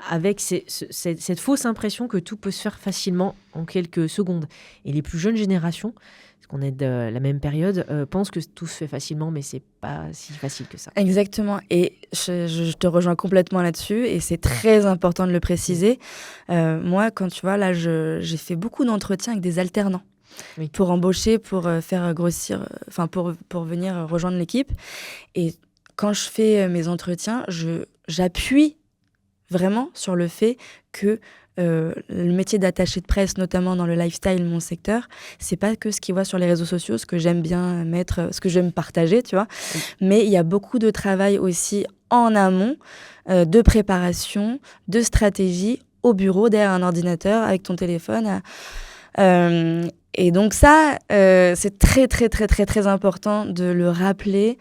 avec cette fausse impression que tout peut se faire facilement en quelques secondes. Et les plus jeunes générations, parce qu'on est de la même période, pensent que tout se fait facilement, mais c'est pas si facile que ça. Exactement. Et je te rejoins complètement là-dessus, et c'est très important de le préciser. Moi, quand tu vois, là, j'ai fait beaucoup d'entretiens avec des alternants. Oui. Pour embaucher, pour faire grossir, pour venir rejoindre l'équipe. Et quand je fais mes entretiens, j'appuie vraiment sur le fait que le métier d'attaché de presse, notamment dans le lifestyle, mon secteur, c'est pas que ce qu'ils voient sur les réseaux sociaux, ce que j'aime bien mettre, ce que j'aime partager, tu vois. Oui. Mais il y a beaucoup de travail aussi en amont, de préparation, de stratégie, au bureau, derrière un ordinateur, avec ton téléphone. Et donc ça, c'est très, très, très, très, très important de le rappeler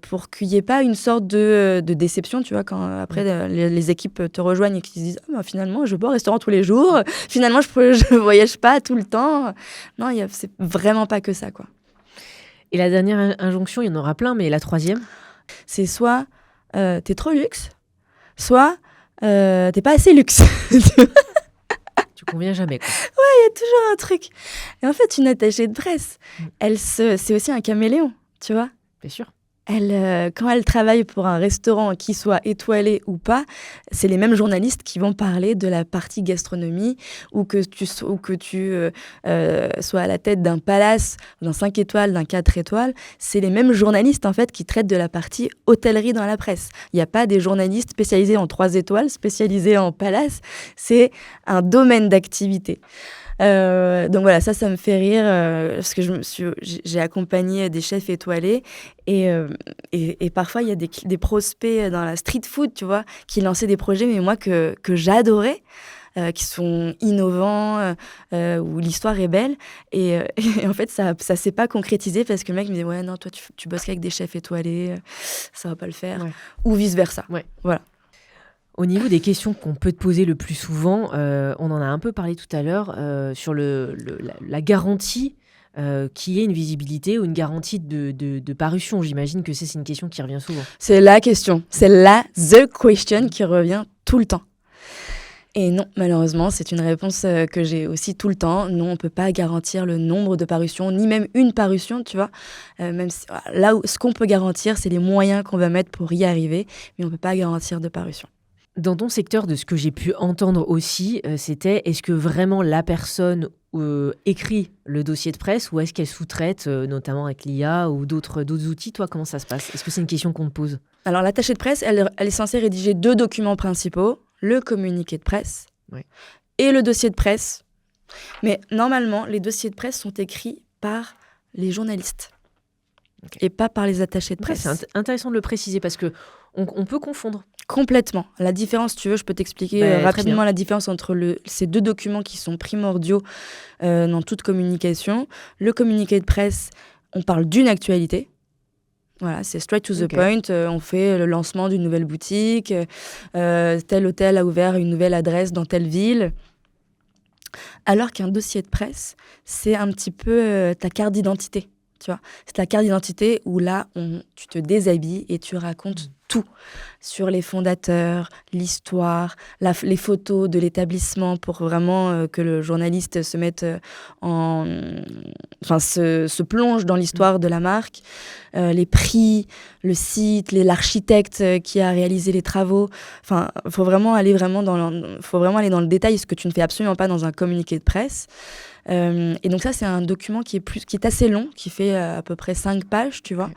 pour qu'il n'y ait pas une sorte de déception, tu vois, quand après les équipes te rejoignent et qu'ils se disent « finalement, je vais pas au restaurant tous les jours, finalement, je voyage pas tout le temps ». Non, c'est vraiment pas que ça, quoi. Et la dernière injonction, il y en aura plein, mais la troisième? C'est soit t'es trop luxe, soit t'es pas assez luxe. Tu conviens jamais, quoi. Ouais, il y a toujours un truc. Et en fait, une attachée de presse, c'est aussi un caméléon, tu vois. Bien sûr. quand elle travaille pour un restaurant qui soit étoilé ou pas, c'est les mêmes journalistes qui vont parler de la partie gastronomie ou que tu sois à la tête d'un palace, d'un 5 étoiles, d'un 4 étoiles. C'est les mêmes journalistes en fait qui traitent de la partie hôtellerie dans la presse. Il n'y a pas des journalistes spécialisés en 3 étoiles, spécialisés en palace. C'est un domaine d'activité. Donc voilà, ça me fait rire parce que j'ai accompagné des chefs étoilés et parfois il y a des prospects dans la street food, tu vois, qui lançaient des projets, mais moi que j'adorais, qui sont innovants, où l'histoire est belle et en fait ça s'est pas concrétisé parce que le mec me dit ouais non toi tu bosses qu'avec des chefs étoilés, ça va pas le faire, ou vice versa. Voilà. Au niveau des questions qu'on peut te poser le plus souvent, on en a un peu parlé tout à l'heure, sur la garantie qui est une visibilité ou une garantie de parution. J'imagine que c'est une question qui revient souvent. C'est la question, the question qui revient tout le temps. Et non, malheureusement, c'est une réponse que j'ai aussi tout le temps. Non, on ne peut pas garantir le nombre de parutions, ni même une parution, tu vois. Même si, là où ce qu'on peut garantir, c'est les moyens qu'on va mettre pour y arriver, mais on ne peut pas garantir de parution. Dans ton secteur, de ce que j'ai pu entendre aussi, c'était est-ce que vraiment la personne écrit le dossier de presse ou est-ce qu'elle sous-traite, notamment avec l'IA ou d'autres outils? Toi, comment ça se passe? Est-ce que c'est une question qu'on te pose? Alors, l'attachée de presse, elle est censée rédiger 2 documents principaux, le communiqué de presse et le dossier de presse. Mais normalement, les dossiers de presse sont écrits par les journalistes et pas par les attachés de presse. C'est intéressant de le préciser parce que on peut confondre. Complètement. La différence, tu veux, je peux t'expliquer rapidement la différence entre ces 2 documents qui sont primordiaux dans toute communication. Le communiqué de presse, on parle d'une actualité. Voilà, c'est straight to the point. On fait le lancement d'une nouvelle boutique. Tel hôtel a ouvert une nouvelle adresse dans telle ville. Alors qu'un dossier de presse, c'est un petit peu ta carte d'identité. Tu vois, c'est ta carte d'identité où là, tu te déshabilles et tu racontes tout sur les fondateurs, l'histoire, les photos de l'établissement pour vraiment que le journaliste se mette se plonge dans l'histoire de la marque, les prix, le site, l'architecte qui a réalisé les travaux. Enfin, faut vraiment aller dans le détail, ce que tu ne fais absolument pas dans un communiqué de presse. Et donc ça, c'est un document qui est assez long, qui fait à peu près 5 pages, tu vois,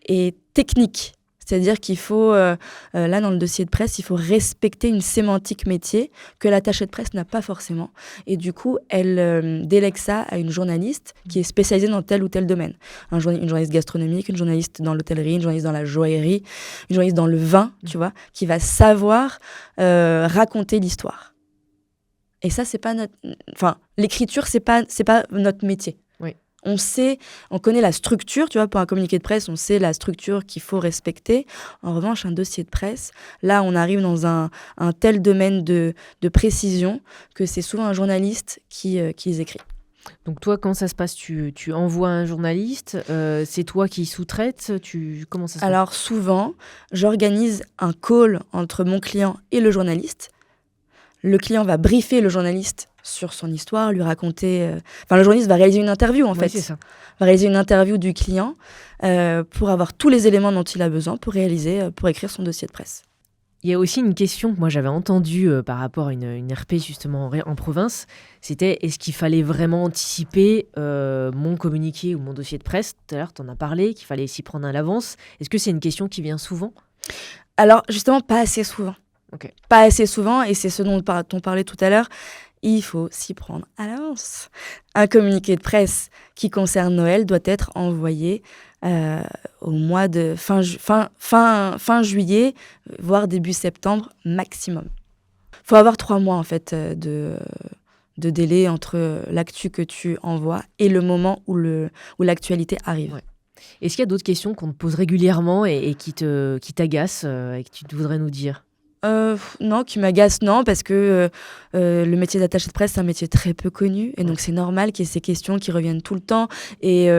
et technique. C'est-à-dire qu'il faut, là, dans le dossier de presse, il faut respecter une sémantique métier que l'attachée de presse n'a pas forcément. Et du coup, elle délègue ça à une journaliste qui est spécialisée dans tel ou tel domaine. Une journaliste gastronomique, une journaliste dans l'hôtellerie, une journaliste dans la joaillerie, une journaliste dans le vin, tu vois, qui va savoir raconter l'histoire. Et ça, c'est pas l'écriture, c'est pas notre métier. On connaît la structure, tu vois, pour un communiqué de presse, on sait la structure qu'il faut respecter. En revanche, un dossier de presse, là, on arrive dans un tel domaine de précision que c'est souvent un journaliste qui les écrit. Donc toi, comment ça se passe? Tu envoies un journaliste, c'est toi qui sous-traites, comment ça se passe? Alors souvent, j'organise un call entre mon client et le journaliste. Le client va briefer le journaliste sur son histoire, lui raconter... le journaliste va réaliser une interview, en fait. C'est ça. Va réaliser une interview du client pour avoir tous les éléments dont il a besoin pour écrire son dossier de presse. Il y a aussi une question que moi j'avais entendue par rapport à une RP justement en province, c'était est-ce qu'il fallait vraiment anticiper mon communiqué ou mon dossier de presse? Tout à l'heure, tu en as parlé, qu'il fallait s'y prendre à l'avance. Est-ce que c'est une question qui vient souvent? Alors, justement, pas assez souvent. Pas assez souvent, et c'est ce dont on parlait tout à l'heure, il faut s'y prendre à l'avance. Un communiqué de presse qui concerne Noël doit être envoyé au mois de fin juillet, voire début septembre maximum. Il faut avoir 3 mois en fait de délai entre l'actu que tu envoies et le moment où l'actualité arrive. Est-ce qu'il y a d'autres questions qu'on te pose régulièrement et qui t'agacent et que tu voudrais nous dire? Non, qui m'agace, non, parce que le métier d'attaché de presse, c'est un métier très peu connu, et donc c'est normal qu'il y ait ces questions qui reviennent tout le temps, et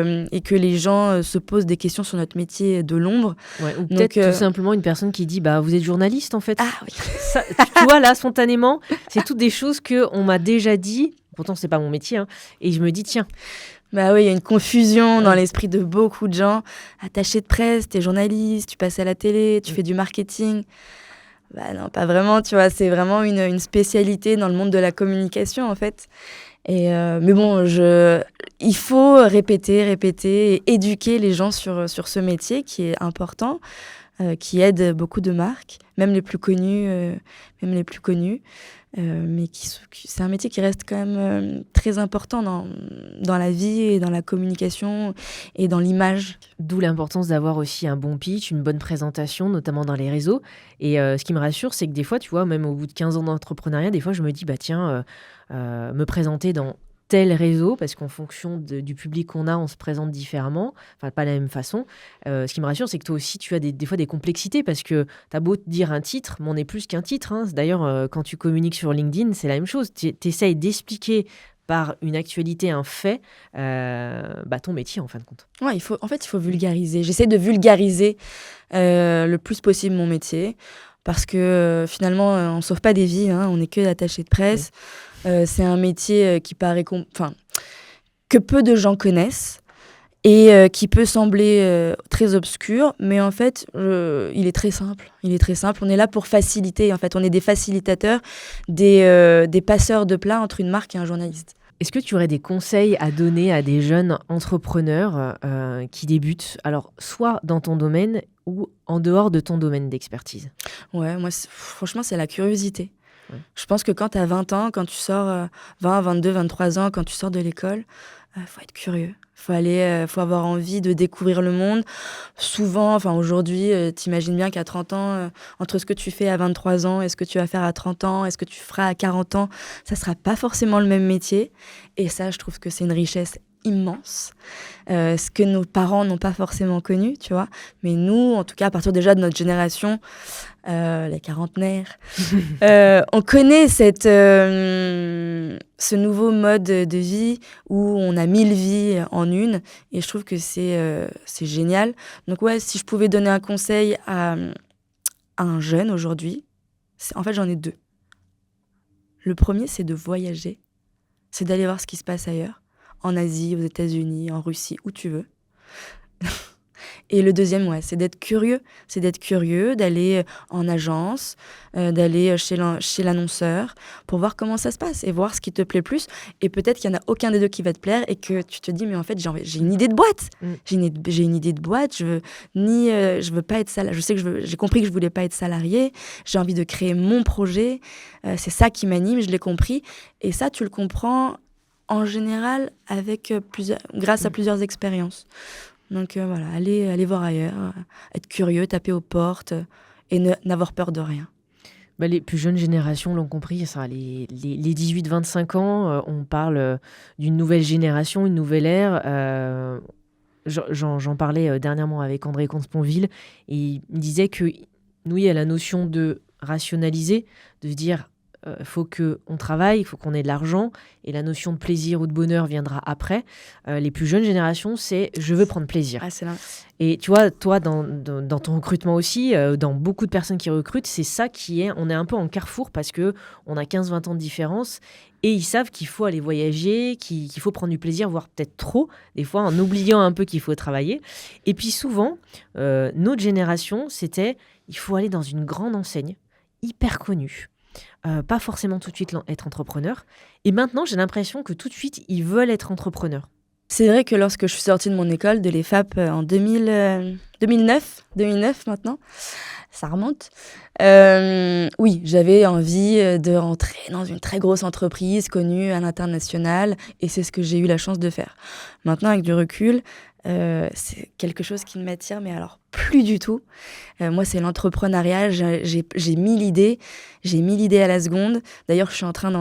que les gens se posent des questions sur notre métier de l'ombre. Ou peut-être tout simplement une personne qui dit « vous êtes journaliste en fait ». Ah oui. Ça, tu vois, là, spontanément, c'est toutes des choses qu'on m'a déjà dit Pourtant, c'est pas mon métier. Hein. Et je me dis, tiens. Bah oui, il y a une confusion dans l'esprit de beaucoup de gens. Attaché de presse, t'es journaliste, tu passes à la télé, tu fais du marketing. Bah non, pas vraiment, tu vois. C'est vraiment une spécialité dans le monde de la communication, en fait. Mais bon, il faut répéter et éduquer les gens sur ce métier qui est important, qui aide beaucoup de marques, même les plus connues. Mais c'est un métier qui reste quand même très important dans la vie et dans la communication et dans l'image. D'où l'importance d'avoir aussi un bon pitch, une bonne présentation, notamment dans les réseaux. Et ce qui me rassure, c'est que des fois, tu vois, même au bout de 15 ans d'entrepreneuriat, des fois, je me dis, bah tiens, me présenter dans tel réseau, parce qu'en fonction du public qu'on a, on se présente différemment, enfin pas de la même façon. Ce qui me rassure, c'est que toi aussi, tu as des fois des complexités, parce que tu as beau te dire un titre, mais on est plus qu'un titre. Hein. D'ailleurs, quand tu communiques sur LinkedIn, c'est la même chose. Tu essayes d'expliquer par une actualité, un fait, ton métier, en fin de compte. Ouais, il faut vulgariser. J'essaie de vulgariser le plus possible mon métier, parce que finalement, on ne sauve pas des vies, hein, on n'est que d'attachés de presse. C'est un métier qui paraît que peu de gens connaissent et qui peut sembler très obscur, mais en fait, il est très simple. On est là pour faciliter. En fait, on est des facilitateurs, des passeurs de plats entre une marque et un journaliste. Est-ce que tu aurais des conseils à donner à des jeunes entrepreneurs qui débutent, alors soit dans ton domaine ou en dehors de ton domaine d'expertise ? Ouais, moi, franchement, c'est la curiosité. Ouais. Je pense que quand tu as 20 ans, quand tu sors 20, 22, 23 ans, quand tu sors de l'école, faut être curieux. Faut avoir envie de découvrir le monde. Souvent, aujourd'hui, t'imagines bien qu'à 30 ans, entre ce que tu fais à 23 ans et ce que tu vas faire à 30 ans, et ce que tu feras à 40 ans, ça sera pas forcément le même métier. Et ça, je trouve que c'est une richesse immense, ce que nos parents n'ont pas forcément connu, tu vois. Mais nous, en tout cas, à partir déjà de notre génération, les quarantenaires, on connaît ce nouveau mode de vie où on a 1000 vies en une, et je trouve que c'est génial. Donc ouais, si je pouvais donner un conseil à un jeune aujourd'hui, en fait j'en ai 2. Le premier, c'est de voyager, c'est d'aller voir ce qui se passe ailleurs, en Asie, aux États-Unis, en Russie, où tu veux. Et le deuxième, c'est d'être curieux. C'est d'être curieux, d'aller en agence, d'aller chez l'annonceur pour voir comment ça se passe et voir ce qui te plaît plus. Et peut-être qu'il n'y en a aucun des deux qui va te plaire et que tu te dis, mais en fait, j'ai une idée de boîte. J'ai une idée de boîte. Je veux pas être salarié. Je sais que j'ai compris que je voulais pas être salarié. J'ai envie de créer mon projet. C'est ça qui m'anime, je l'ai compris. Et ça, tu le comprends en général grâce à plusieurs expériences. Donc voilà, aller voir ailleurs, être curieux, taper aux portes et n'avoir peur de rien. Les plus jeunes générations l'ont compris, ça, les 18-25 ans, on parle d'une nouvelle génération, une nouvelle ère. J'en parlais dernièrement avec André Comte-Sponville, et il me disait que nous, il y a la notion de rationaliser, de se dire faut qu'on travaille, il faut qu'on ait de l'argent, et la notion de plaisir ou de bonheur viendra après. Les plus jeunes générations, c'est je veux prendre plaisir. Ah, c'est là. Et tu vois, toi, dans ton recrutement aussi, dans beaucoup de personnes qui recrutent, c'est ça on est un peu en carrefour parce qu'on a 15-20 ans de différence, et ils savent qu'il faut aller voyager, qu'il faut prendre du plaisir, voire peut-être trop, des fois en oubliant un peu qu'il faut travailler. Et puis souvent, notre génération, c'était il faut aller dans une grande enseigne, hyper connue. Pas forcément tout de suite être entrepreneur. Et maintenant, j'ai l'impression que tout de suite, ils veulent être entrepreneurs. C'est vrai que lorsque je suis sortie de mon école de l'EFAP en 2009 maintenant, ça remonte. Oui, j'avais envie de rentrer dans une très grosse entreprise connue à l'international, et c'est ce que j'ai eu la chance de faire. Maintenant, avec du recul, c'est quelque chose qui ne m'attire, mais alors plus du tout. Moi, c'est l'entrepreneuriat. J'ai 1000 idées. J'ai 1000 idées à la seconde. D'ailleurs, je suis en train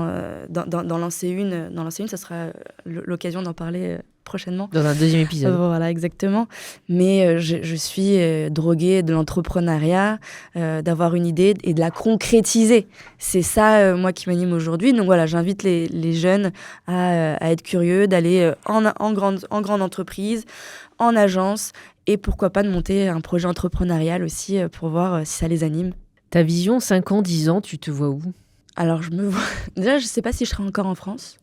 d'en lancer une. Ça sera l'occasion d'en parler prochainement. Dans un deuxième épisode. Voilà, exactement. Mais je suis droguée de l'entrepreneuriat, d'avoir une idée et de la concrétiser. C'est ça, moi, qui m'anime aujourd'hui. Donc voilà, j'invite les jeunes à être curieux, d'aller en grande entreprise, en agence, et pourquoi pas de monter un projet entrepreneurial aussi pour voir si ça les anime. Ta vision, 5 ans, 10 ans, tu te vois où ? Alors, je me vois... Déjà, je ne sais pas si je serai encore en France.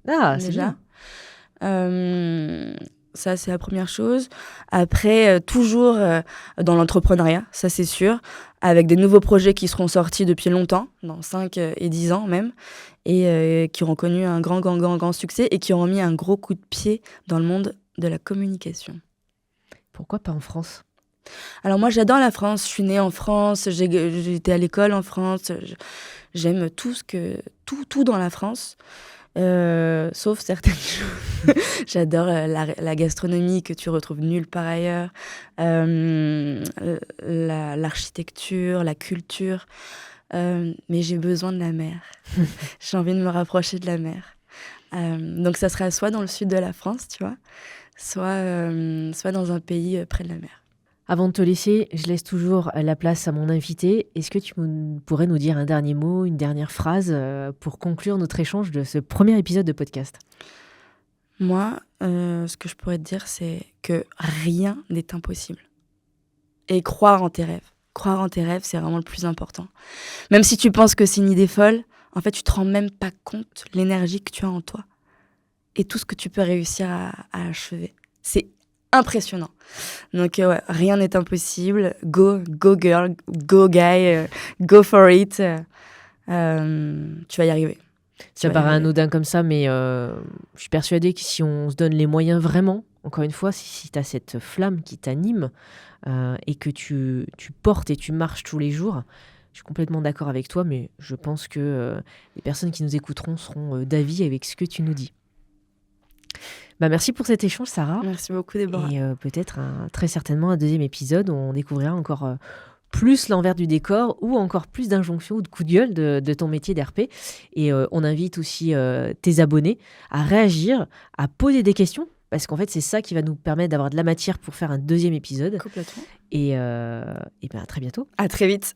Ah, c'est déjà. bien. Ça, c'est la première chose. Après, toujours dans l'entrepreneuriat, ça c'est sûr, avec des nouveaux projets qui seront sortis depuis longtemps, dans 5 et 10 ans même, et qui auront connu un grand succès et qui auront mis un gros coup de pied dans le monde de la communication. Pourquoi pas en France? Alors moi, j'adore la France. Je suis née en France, j'ai été à l'école en France. J'aime tout dans la France. Sauf certaines choses. J'adore la gastronomie que tu retrouves nulle part ailleurs, l'architecture, la culture. Mais j'ai besoin de la mer. J'ai envie de me rapprocher de la mer. Donc ça sera soit dans le sud de la France, tu vois, soit dans un pays près de la mer. Avant de te laisser, je laisse toujours la place à mon invité. Est-ce que tu pourrais nous dire un dernier mot, une dernière phrase pour conclure notre échange de ce premier épisode de podcast? Moi, ce que je pourrais te dire, c'est que rien n'est impossible. Et croire en tes rêves. Croire en tes rêves, c'est vraiment le plus important. Même si tu penses que c'est une idée folle, en fait, tu te rends même pas compte l'énergie que tu as en toi et tout ce que tu peux réussir à achever. C'est impressionnant. Donc, ouais, rien n'est impossible. Go girl, go guy, go for it. Tu vas y arriver. Ça paraît anodin comme ça, mais je suis persuadée que si on se donne les moyens vraiment, encore une fois, si tu as cette flamme qui t'anime et que tu portes et tu marches tous les jours, je suis complètement d'accord avec toi, mais je pense que les personnes qui nous écouteront seront d'avis avec ce que tu nous dis. Merci pour cet échange, Sarah. Merci beaucoup, Déborah. Et peut-être très certainement un deuxième épisode où on découvrira encore plus l'envers du décor ou encore plus d'injonctions ou de coups de gueule de ton métier d'RP. Et on invite aussi tes abonnés à réagir, à poser des questions, parce qu'en fait, c'est ça qui va nous permettre d'avoir de la matière pour faire un deuxième épisode. Complètement. Et à très bientôt. À très vite.